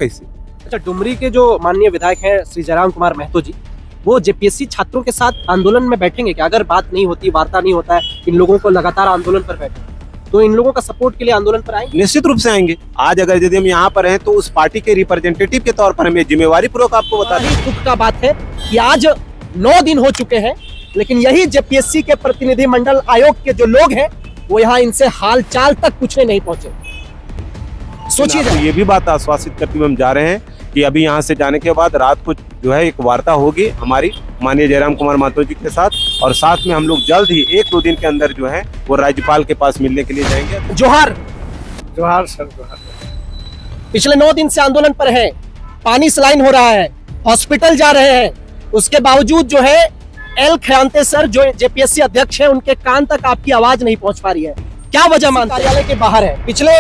कैसे। अच्छा, डुमरी के जो माननीय विधायक हैं श्री जयराम कुमार महतो जी, वो जेपीएससी छात्रों के साथ आंदोलन में बैठेंगे क्या? अगर बात नहीं होती, वार्ता नहीं होता है, इन लोगों को लगातार आंदोलन पर बैठे, तो इन लोगों का सपोर्ट के लिए आंदोलन पर आएंगे? निश्चित रूप से आएंगे। आज अगर यदि हम यहाँ पर हैं तो उस पार्टी के रिप्रेजेंटेटिव के तौर पर हमें जिम्मेवारी पूर्वक आपको बता दें। दुख का बात है कि आज 9 दिन हो चुके हैं, लेकिन यही जेपीएससी के प्रतिनिधि मंडल आयोग के जो लोग हैं वो यहाँ इनसे हाल चाल तक पूछने नहीं पहुंचे। सोचिए, ये भी बात आश्वासित करते हुए हम जा रहे हैं कि अभी यहाँ से जाने के बाद रात को जो है एक वार्ता होगी हमारी माननीय जयराम कुमार महतो जी के साथ, और साथ में हम लोग जल्द ही 1-2 दिन के अंदर जो है वो राज्यपाल के पास मिलने के लिए जाएंगे। जोहार जोहार सर, जोहार। पिछले 9 दिन से आंदोलन पर है, पानी स्लाइन हो रहा है, हॉस्पिटल जा रहे हैं, उसके बावजूद जो है एल खयांते सर जो जेपीएससी अध्यक्ष हैं उनके कान तक आपकी आवाज नहीं पहुंच पा रही है। क्या वजह मानते हैं? कार्यालय के बाहर है। पिछले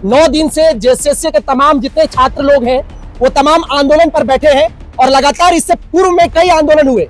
9 दिन से जेएसएससी के तमाम जितने छात्र लोग हैं वो तमाम आंदोलन पर बैठे हैं, और लगातार इससे पूर्व में कई आंदोलन हुए।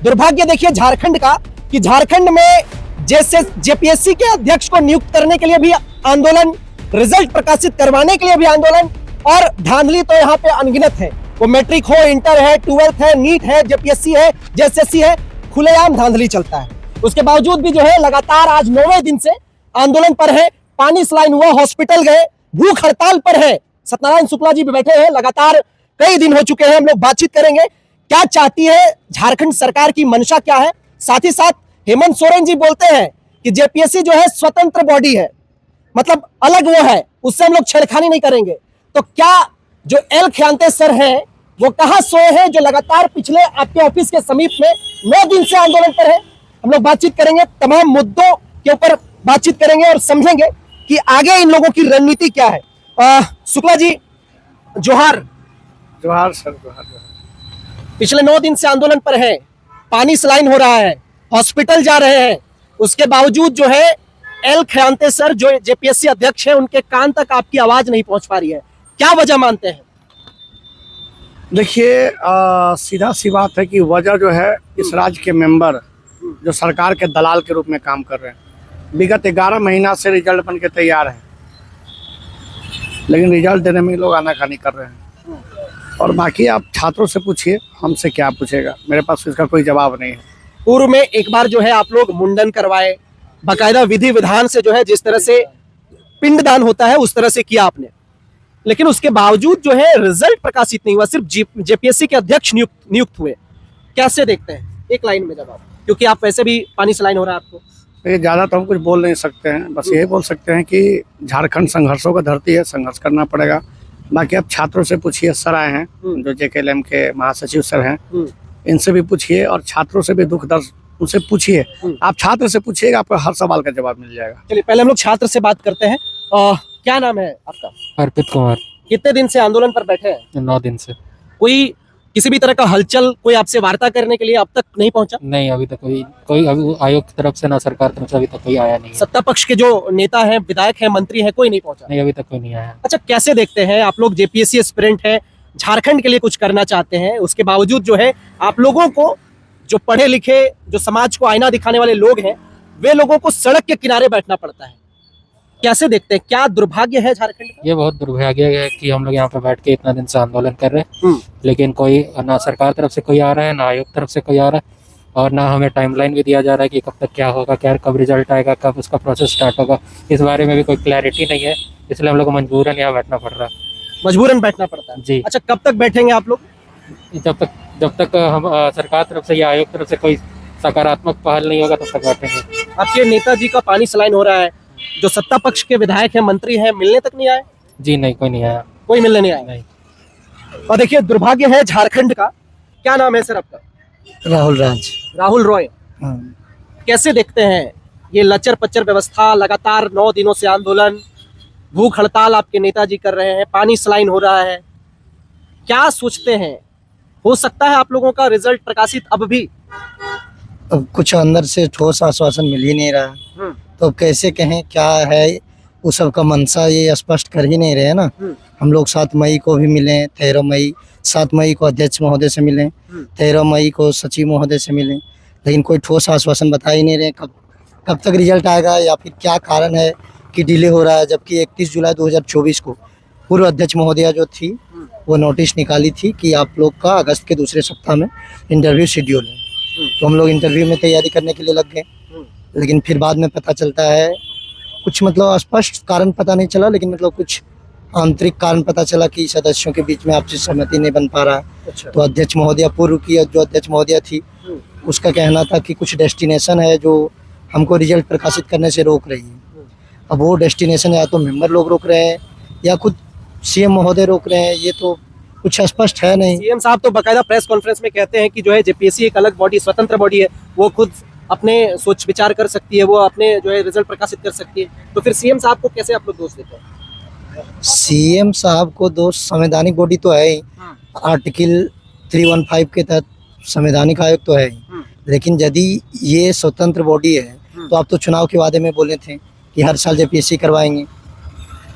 दुर्भाग्य देखिए झारखंड का कि झारखंड में जेपीएससी के अध्यक्ष को नियुक्त करने के लिए भी आंदोलन, रिजल्ट प्रकाशित करवाने के लिए भी आंदोलन, और धांधली तो यहाँ पे अनगिनत है। वो मैट्रिक हो, इंटर है, 12th है, नीट है, जेपीएससी है, जेएसएससी है, खुलेआम धांधली चलता है। उसके बावजूद भी जो है लगातार आज 9वें दिन से आंदोलन पर है। पानी स्लाइन हुआ, हॉस्पिटल गए, भूख हड़ताल पर है। सत्यनारायण शुक्ला जी भी बैठे हैं, लगातार कई दिन हो चुके हैं। हम लोग बातचीत करेंगे क्या चाहती है झारखंड सरकार की मंशा क्या है। साथ ही साथ हेमंत सोरेन जी बोलते हैं कि जेपीएससी जो है स्वतंत्र बॉडी है, मतलब अलग वो है, उससे हम लोग छेड़खानी नहीं करेंगे। तो क्या जो एल खयांते सर हैं वो कहां सोए हैं जो लगातार पिछले आपके ऑफिस के समीप में 9 दिन से आंदोलन पर है? हम लोग बातचीत करेंगे, तमाम मुद्दों के ऊपर बातचीत करेंगे और समझेंगे कि आगे इन लोगों की रणनीति क्या है। शुक्ला जी जोहार। जोहार सर, जोहार। पिछले 9 दिन से आंदोलन पर है, पानी स्लाइन हो रहा है, हॉस्पिटल जा रहे हैं, उसके बावजूद जो है एल खयांते सर जो जेपीएससी अध्यक्ष हैं उनके कान तक आपकी आवाज नहीं पहुंच पा रही है। क्या वजह मानते हैं? देखिए, सीधा सी बात है कि वजह जो है इस राज्य के मेंबर जो सरकार के दलाल के रूप में काम कर रहे हैं। विगत 11 महीना से रिजल्ट बन के तैयार है, लेकिन रिजल्ट देने में लोग आनाकानी कर रहे हैं। और बाकी आप छात्रों से पूछिए, हमसे क्या पूछेगा, मेरे पास इसका कोई जवाब नहीं है। पूर्व में एक बार जो है आप लोग मुंडन करवाए, बाकायदा विधि विधान से जो है जिस तरह से पिंडदान होता है उस तरह से किया आपने, लेकिन उसके बावजूद जो है रिजल्ट प्रकाशित नहीं हुआ, सिर्फ जेपीएससी के अध्यक्ष नियुक्त हुए। कैसे देखते हैं? एक लाइन में जवाब, क्योंकि आप वैसे भी पानी स्लाइन हो रहा है आपको। ये ज़्यादा तो हम कुछ बोल नहीं सकते हैं, बस यही बोल सकते हैं कि झारखंड संघर्षों का धरती है, संघर्ष करना पड़ेगा। बाकी आप छात्रों से पूछिए, सर आए हैं जो जेकेएलएम के महासचिव सर हैं, इनसे भी पूछिए, और छात्रों से भी दुख दर्द उनसे पूछिए। आप छात्र से पूछिएगा, आपको हर सवाल का जवाब मिल जाएगा। चलिए पहले हम लोग छात्र से बात करते हैं। क्या नाम है आपका? अर्पित कुमार। कितने दिन से आंदोलन पर बैठे हैं? 9 दिन से। कोई किसी भी तरह का हलचल, कोई आपसे वार्ता करने के लिए अब तक नहीं पहुंचा? नहीं, अभी तक कोई अभी आयोग की तरफ से ना सरकार की तरफ से अभी तक कोई आया नहीं है। सत्ता पक्ष के जो नेता हैं, विधायक हैं, मंत्री हैं, कोई नहीं पहुंचा? नहीं, अभी तक कोई नहीं आया। अच्छा, कैसे देखते हैं आप लोग? जेपीएससी एस्पिरेंट हैं, झारखंड के लिए कुछ करना चाहते हैं, उसके बावजूद जो है आप लोगों को, जो पढ़े लिखे, जो समाज को आईना दिखाने वाले लोग हैं, वे लोगों को सड़क के किनारे बैठना पड़ता है। कैसे देखते हैं? क्या दुर्भाग्य है झारखंड का? ये बहुत दुर्भाग्य है कि हम लोग यहाँ पे बैठ के इतना दिन से आंदोलन कर रहे हैं, लेकिन कोई ना सरकार तरफ से कोई आ रहा है, ना आयोग तरफ से कोई आ रहा है, और ना हमें टाइमलाइन भी दिया जा रहा है कि कब तक क्या होगा, क्या कब रिजल्ट आएगा, कब उसका प्रोसेस स्टार्ट होगा। इस बारे में भी कोई क्लैरिटी नहीं है, इसलिए हम लोग को मजबूरन यहाँ बैठना पड़ रहा है। मजबूरन बैठना पड़ता है जी। अच्छा, कब तक बैठेंगे आप लोग? जब तक हम सरकार तरफ से या आयोग तरफ से कोई सकारात्मक पहल नहीं होगा तब तक बैठेंगे। आपके नेताजी का पानी स्लाइन हो रहा है, जो सत्ता पक्ष के विधायक हैं, मंत्री हैं, मिलने तक नहीं आए? जी नहीं, कोई नहीं आया। कोई मिलने नहीं आया? नहीं। और देखिए दुर्भाग्य है झारखंड का। क्या नाम है सर आपका? राहुल राज। राहुल रॉय। कैसे देखते हैं ये लचर पचर व्यवस्था, लगातार 9 दिनों से आंदोलन, भूख हड़ताल आपके नेताजी कर रहे हैं, पानी स्लाइन हो रहा है, क्या सोचते हैं? हो सकता है आप लोगों का रिजल्ट प्रकाशित अब भी? अब कुछ अंदर से ठोस आश्वासन मिल ही नहीं रहा, तो अब कैसे कहें क्या है उस सब का मंशा, ये स्पष्ट कर ही नहीं रहे ना। हम लोग 7 मई को भी मिले, 13 मई, 7 मई को अध्यक्ष महोदय से मिले, 13 मई को सचिव महोदय से मिले, लेकिन कोई ठोस आश्वासन बता ही नहीं रहे कब तक रिजल्ट आएगा या फिर क्या कारण है कि डिले हो रहा है। जबकि 31 जुलाई 2024 को पूर्व अध्यक्ष महोदया जो थी वो नोटिस निकाली थी कि आप लोग का अगस्त के दूसरे सप्ताह में इंटरव्यू शेड्यूल है। तो हम लोग इंटरव्यू में तैयारी करने के लिए लग गए, लेकिन फिर बाद में पता चलता है कुछ मतलब स्पष्ट कारण पता नहीं चला, लेकिन मतलब कुछ आंतरिक कारण पता चला कि सदस्यों के बीच में आपसी सहमति नहीं बन पा रहा है। अच्छा। तो अध्यक्ष महोदया, पूर्व की जो अध्यक्ष महोदया थी, उसका कहना था कि कुछ डेस्टिनेशन है जो हमको रिजल्ट प्रकाशित करने से रोक रही है। अब वो डेस्टिनेशन या तो मेंबर लोग रोक रहे हैं या खुद सीएम महोदय रोक रहे हैं, ये तो कुछ स्पष्ट है नहीं। सीएम साहब तो बाकायदा प्रेस कॉन्फ्रेंस में कहते हैं कि जो है जेपीएससी एक अलग बॉडी, स्वतंत्र बॉडी है, वो खुद अपने सोच विचार कर सकती है, वो अपने जो है रिजल्ट प्रकाशित कर सकती है। तो फिर सीएम साहब को कैसे आप लोग दोष देते हैं? सीएम साहब को दोष संवैधानिक बॉडी तो है ही, आर्टिकल 315 के तहत संवैधानिक आयोग तो है ही, लेकिन यदि ये स्वतंत्र बॉडी है तो आप तो चुनाव के वादे में बोले थे कि हर साल जेपीएससी करवाएंगे,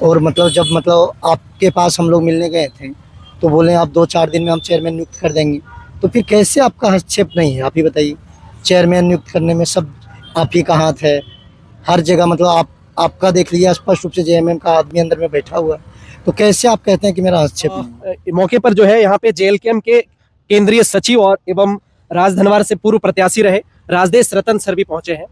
और मतलब जब मतलब आपके पास हम लोग मिलने गए थे तो बोले आप 2-4 दिन में हम चेयरमैन नियुक्त कर देंगे। तो फिर कैसे आपका हस्तक्षेप नहीं है, आप ही बताइए। चेयरमैन नियुक्त करने में सब आप ही का हाथ है, हर जगह मतलब आपका देख लीजिए स्पष्ट रूप से जेएमएम का आदमी अंदर में बैठा हुआ है, तो कैसे आप कहते हैं कि मेरा हस्तक्षेप नहीं है? मौके पर जो है यहाँ पे जेएलकेएम के केंद्रीय सचिव और एवं राजधनवार से पूर्व प्रत्याशी रहे राजदेश रतन सर भी पहुंचे हैं।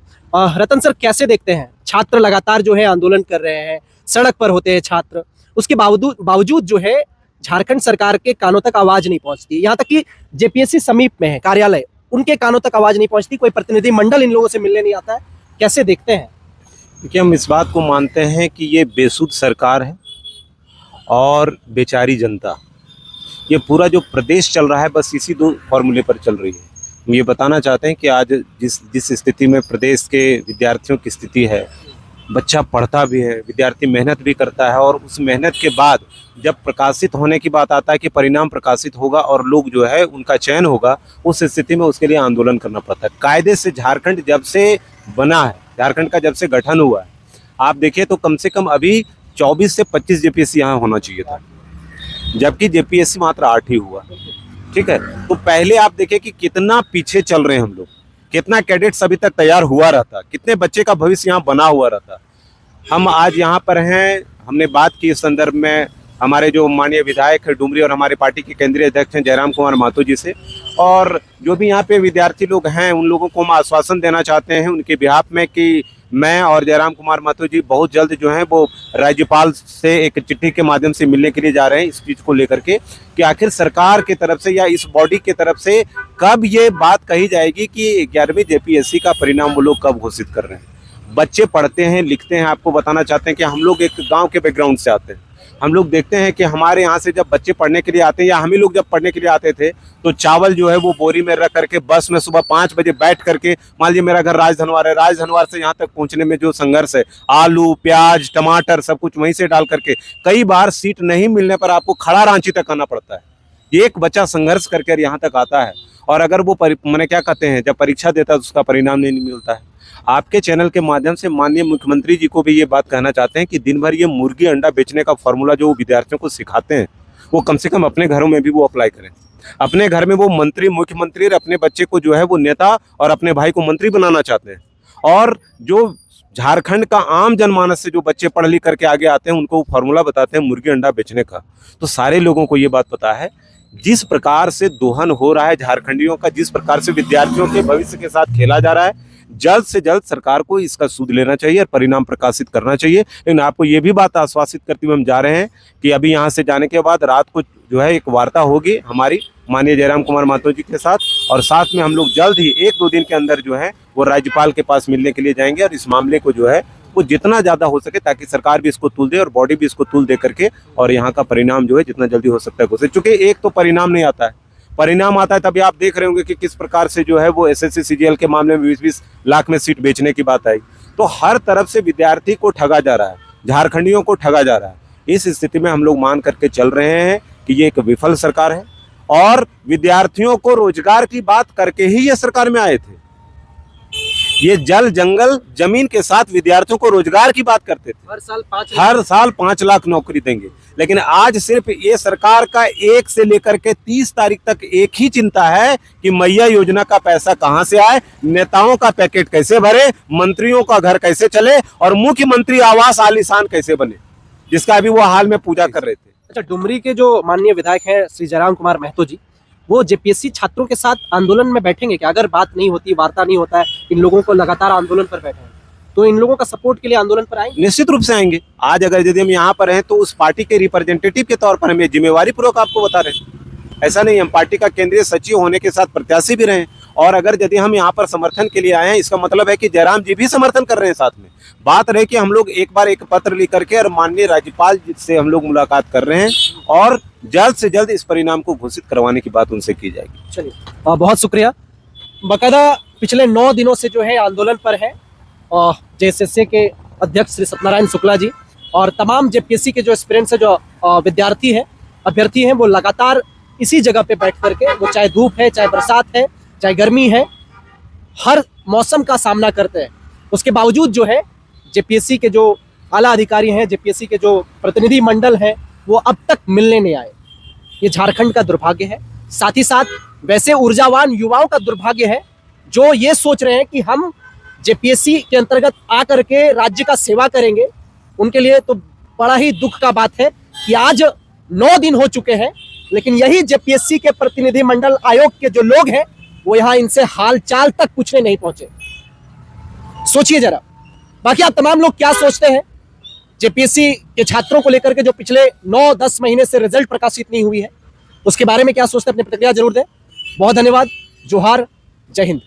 रतन सर, कैसे देखते हैं, छात्र लगातार जो है आंदोलन कर रहे हैं, सड़क पर होते हैं छात्र, उसके बावजूद जो है झारखंड सरकार के कानों तक आवाज नहीं पहुंचती, यहाँ तक कि जेपीएससी समीप में है कार्यालय, उनके कानों तक आवाज नहीं पहुंचती, कोई प्रतिनिधि मंडल इन लोगों से मिलने नहीं आता है, कैसे देखते हैं? देखिए, हम इस बात को मानते हैं कि ये बेसुध सरकार है और बेचारी जनता, ये पूरा जो प्रदेश चल रहा है बस इसी दो फॉर्मूले पर चल रही है। हम ये बताना चाहते हैं कि आज जिस स्थिति में प्रदेश के विद्यार्थियों की स्थिति है, बच्चा पढ़ता भी है, विद्यार्थी मेहनत भी करता है, और उस मेहनत के बाद जब प्रकाशित होने की बात आता है कि परिणाम प्रकाशित होगा और लोग जो है उनका चयन होगा, उस स्थिति में उसके लिए आंदोलन करना पड़ता है। कायदे से झारखंड जब से बना है, झारखंड का जब से गठन हुआ है, आप देखिए तो कम से कम अभी 24 से 25 जेपीएससी यहाँ होना चाहिए था, जबकि जेपीएससी मात्र 8 ही हुआ। ठीक है, तो पहले आप देखिए कि कितना पीछे चल रहे हैं हम लोग, कितना कैडेट्स अभी तक तैयार हुआ रहता, कितने बच्चे का भविष्य यहाँ बना हुआ रहता। हम आज यहाँ पर हैं, हमने बात की इस संदर्भ में हमारे जो माननीय विधायक है डुमरी और हमारे पार्टी के केंद्रीय अध्यक्ष हैं जयराम कुमार महतो जी से, और जो भी यहाँ पे विद्यार्थी लोग हैं उन लोगों को हम आश्वासन देना चाहते हैं उनके बिहाफ में कि मैं और जयराम कुमार महतो जी बहुत जल्द जो है वो राज्यपाल से एक चिट्ठी के माध्यम से मिलने के लिए जा रहे हैं इस चीज़ को लेकर के कि आखिर सरकार की तरफ से या इस बॉडी की तरफ से कब ये बात कही जाएगी कि 11वीं जेपीएससी का परिणाम वो लोग कब घोषित कर रहे हैं। बच्चे पढ़ते हैं, लिखते हैं। आपको बताना चाहते हैं कि हम लोग एक गाँव के बैकग्राउंड से आते हैं, हम लोग देखते हैं कि हमारे यहाँ से जब बच्चे पढ़ने के लिए आते हैं या हम ही लोग जब पढ़ने के लिए आते थे तो चावल जो है वो बोरी में रख करके बस में सुबह 5 बजे बैठ करके, मान लीजिए मेरा घर राजधनवार है, राजधनवार से यहाँ तक पहुँचने में जो संघर्ष है, आलू प्याज टमाटर सब कुछ वहीं से डाल करके, कई बार सीट नहीं मिलने पर आपको खड़ा रांची तक आना पड़ता है। एक बच्चा संघर्ष करके यहाँ तक आता है और अगर वो मैंने क्या कहते हैं जब परीक्षा देता है तो उसका परिणाम नहीं मिलता है। आपके चैनल के माध्यम से माननीय मुख्यमंत्री जी को भी ये बात कहना चाहते हैं कि दिन भर ये मुर्गी अंडा बेचने का फॉर्मूला जो विद्यार्थियों को सिखाते हैं वो कम से कम अपने घरों में भी वो अप्लाई करें। अपने घर में वो मंत्री मुख्यमंत्री अपने बच्चे को जो है वो नेता और अपने भाई को मंत्री बनाना चाहते हैं, और जो झारखंड का आम जनमानस से जो बच्चे पढ़ लिख करके आगे आते हैं उनको वो फार्मूला बताते हैं मुर्गी अंडा बेचने का। तो सारे लोगों को ये बात पता है जिस प्रकार से दोहन हो रहा है झारखंडियों का, जिस प्रकार से विद्यार्थियों के भविष्य के साथ खेला जा रहा है, जल्द से जल्द सरकार को इसका सूद लेना चाहिए और परिणाम प्रकाशित करना चाहिए। लेकिन आपको ये भी बात आश्वासित करते हुए हम जा रहे हैं कि अभी यहाँ से जाने के बाद रात को जो है एक वार्ता होगी हमारी माननीय जयराम कुमार महतो जी के साथ, और साथ में हम लोग जल्द ही 1-2 दिन के अंदर जो है वो राज्यपाल के पास मिलने के लिए जाएंगे और इस मामले को जो है वो जितना ज़्यादा हो सके ताकि सरकार भी इसको तूल दे और बॉडी भी इसको तूल दे करके और यहाँ का परिणाम जो है जितना जल्दी हो सकता है घोषित। चूँकि एक तो परिणाम नहीं आता है, परिणाम आता है तभी आप देख रहे होंगे कि किस प्रकार से जो है वो एसएससी सीजीएल के मामले में 20-20 लाख में सीट बेचने की बात आई। तो हर तरफ से विद्यार्थी को ठगा जा रहा है, झारखंडियों को ठगा जा रहा है। इस स्थिति में हम लोग मान करके चल रहे हैं कि ये एक विफल सरकार है और विद्यार्थियों को रोजगार की बात करके ही ये सरकार में आए थे। ये जल जंगल जमीन के साथ विद्यार्थियों को रोजगार की बात करते थे। हर साल 5 लाख नौकरी देंगे, लेकिन आज सिर्फ ये सरकार का 1 से लेकर के 30 तारीख तक एक ही चिंता है कि मैया योजना का पैसा कहां से आए, नेताओं का पैकेट कैसे भरे, मंत्रियों का घर कैसे चले और मुख्यमंत्री आवास आलीशान कैसे बने, जिसका अभी वो हाल में पूजा कर रहे थे। अच्छा, डुमरी के जो माननीय विधायक हैं श्री जयराम कुमार महतो जी, वो जेपीएससी छात्रों के साथ आंदोलन में बैठेंगे क्या? अगर बात नहीं होती, वार्ता नहीं होता है, इन लोगों को लगातार आंदोलन पर बैठे हैं, तो इन लोगों का सपोर्ट के लिए आंदोलन पर आएंगे? निश्चित रूप से आएंगे। आज अगर यदि हम यहाँ पर हैं तो उस पार्टी के रिप्रेजेंटेटिव के तौर पर हम ये जिम्मेवारी पूर्वक आपको बता रहे हैं। ऐसा नहीं, हम पार्टी का केंद्रीय सचिव होने के साथ प्रत्याशी भी रहे, और अगर यदि हम यहाँ पर समर्थन के लिए आए हैं, इसका मतलब है कि जयराम जी भी समर्थन कर रहे हैं साथ में। बात रहे कि हम लोग एक बार एक पत्र लिख करके और माननीय राज्यपाल जी से हम लोग मुलाकात कर रहे हैं, और जल्द से जल्द इस परिणाम को घोषित करवाने की बात उनसे की जाएगी। चलिए, बहुत शुक्रिया। बाकायदा पिछले 9 दिनों से जो है आंदोलन पर है और जेएसएससी के अध्यक्ष श्री सत्यनारायण शुक्ला जी और तमाम जेपीएससी के जो एस्पिरेंट्स है, जो विद्यार्थी हैं, अभ्यर्थी हैं, वो लगातार इसी जगह पे बैठ करके, वो चाहे धूप है, चाहे बरसात है, चाहे गर्मी है, हर मौसम का सामना करते हैं। उसके बावजूद जो है जेपीएससी के जो आला अधिकारी हैं, जेपीएससी के जो प्रतिनिधि मंडल हैं, वो अब तक मिलने नहीं आए। ये झारखंड का दुर्भाग्य है, साथ ही साथ वैसे ऊर्जावान युवाओं का दुर्भाग्य है जो ये सोच रहे हैं कि हम जेपीएससी के अंतर्गत आकर के राज्य का सेवा करेंगे। उनके लिए तो बड़ा ही दुख का बात है कि आज 9 दिन हो चुके हैं, लेकिन यही जेपीएससी के प्रतिनिधि मंडल आयोग के जो लोग हैं, वो यहाँ इनसे हाल चाल तक पूछने नहीं पहुंचे। सोचिए जरा। बाकी आप तमाम लोग क्या सोचते हैं जेपीएससी के छात्रों को लेकर के, जो पिछले 9-10 महीने से रिजल्ट प्रकाशित नहीं हुई है, उसके बारे में क्या सोचते हैं? अपनी प्रतिक्रिया जरूर दें। बहुत धन्यवाद। जोहार, जय हिंद।